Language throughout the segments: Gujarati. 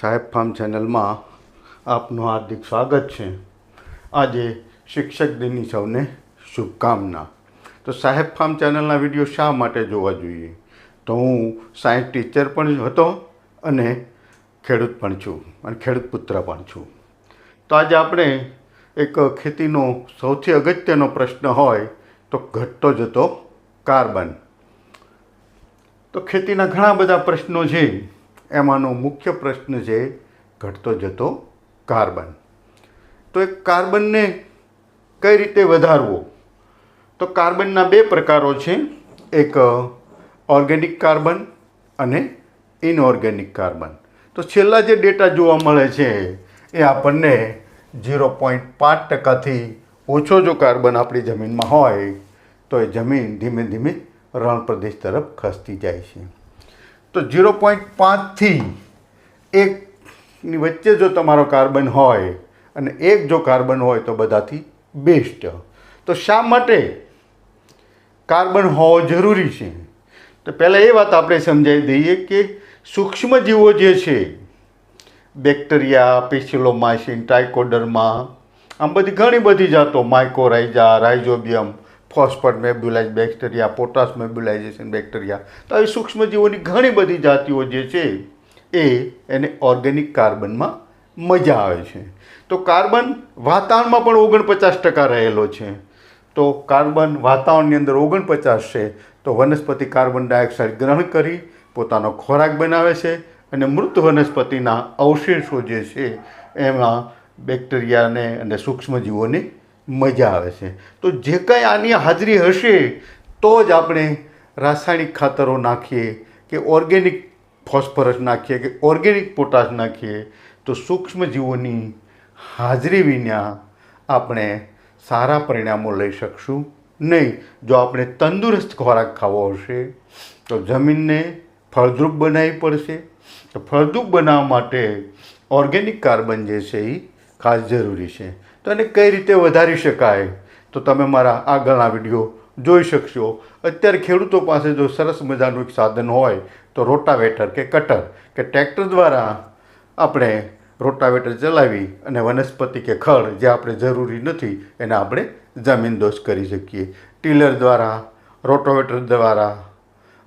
સાહેબ ફાર્મ ચેનલમાં આપનું હાર્દિક સ્વાગત છે। આજે શિક્ષક દિનની સૌને શુભકામના। તો સાહેબ ફાર્મ ચેનલના વિડીયો શા માટે જોવા જોઈએ? તો હું સાયન્સ ટીચર પણ હતો અને ખેડૂત પણ છું અને ખેડૂત પુત્ર પણ છું। તો આજે આપણે એક ખેતીનો સૌથી અગત્યનો પ્રશ્ન હોય તો ઘટતો જતો કાર્બન। તો ખેતીના ઘણા બધા પ્રશ્નો છે, એમાંનો મુખ્ય પ્રશ્ન છે ઘટતો જતો કાર્બન। તો એ કાર્બનને કઈ રીતે વધારવો? તો કાર્બનના બે પ્રકારો છે, એક ઓર્ગેનિક કાર્બન અને ઇનઓર્ગેનિક કાર્બન। તો છેલ્લા જે ડેટા જોવા મળે છે એ આપણને 0.5%થી ઓછો જો કાર્બન આપણી જમીનમાં હોય તો એ જમીન ધીમે ધીમે રણ પ્રદેશ તરફ ખસતી જાય છે। તો 0.5થી 1ની વચ્ચે જો તમારો કાર્બન હોય અને 1 જો કાર્બન હોય તો બધાથી બેસ્ટ। તો શા માટે કાર્બન હોવો જરૂરી છે? તો પહેલાં એ વાત આપણે સમજાવી દઈએ કે સૂક્ષ્મજીવો જે છે, બેક્ટેરિયા, પેસિલોમાઇસિન, ટ્રાઇકોડર્મા, આમ બધી ઘણી બધી જાતો, માઇકોરાઇઝા, રાઇઝોબિયમ, ફોસ્ફોનેબ્યુલાઇઝ બેક્ટેરિયા, પોટાશ નેબ્યુલાઇઝેશન બેક્ટેરિયા, તો આવી સૂક્ષ્મજીવોની ઘણી બધી જાતિઓ જે છે એને ઓર્ગેનિક કાર્બનમાં મજા આવે છે। તો કાર્બન વાતાવરણમાં પણ 49% રહેલો છે। તો કાર્બન વાતાવરણની અંદર 49 છે, તો વનસ્પતિ કાર્બન ડાયોક્સાઇડ ગ્રહણ કરી પોતાનો ખોરાક બનાવે છે અને મૃત વનસ્પતિના અવશેષો જે છે એમાં બેક્ટેરિયાને અને સૂક્ષ્મજીવોને મજા આવે છે। તો જે કંઈ આની હાજરી હશે તો જ આપણે રાસાયણિક ખાતરો નાખીએ કે ઓર્ગેનિક ફોસ્ફરસ નાખીએ કે ઓર્ગેનિક પોટાશ નાખીએ તો સૂક્ષ્મજીવોની હાજરી વિના આપણે સારા પરિણામો લઈ શકશું નહીં। જો આપણે તંદુરસ્ત ખોરાક ખાવો હશે તો જમીનને ફળદ્રુપ બનાવવી પડશે। તો ફળદ્રુપ બનાવવા માટે ઓર્ગેનિક કાર્બન જે છે એ ખાસ જરૂરી છે। તો એને કઈ રીતે વધારી શકાય તો તમે મારા આગળના વિડીયો જોઈ શકશો। અત્યારે ખેડૂતો પાસે જો સરસ મજાનું એક સાધન હોય તો રોટાવેટર કે કટર કે ટ્રેક્ટર દ્વારા આપણે રોટાવેટર ચલાવી અને વનસ્પતિ કે ખડ જે આપણે જરૂરી નથી એને આપણે જમીનદોસ્ત કરી શકીએ। ટીલર દ્વારા, રોટાવેટર દ્વારા,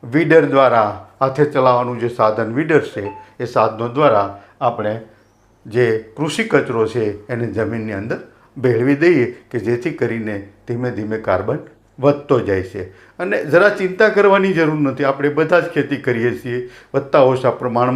વીડર દ્વારા, હાથે ચલાવવાનું જે સાધન વીડર છે એ સાધનો દ્વારા આપણે જે કૃષિ કચરો છે એને જમીનની અંદર ભેળવી દઈએ કે જેથી કરીને ધીમે ધીમે કાર્બન વધતો જાય છે। અને જરા ચિંતા કરવાની જરૂર નથી, આપણે બધા જ ખેતી કરીએ છીએ વધતા ઓછા પ્રમાણમાં।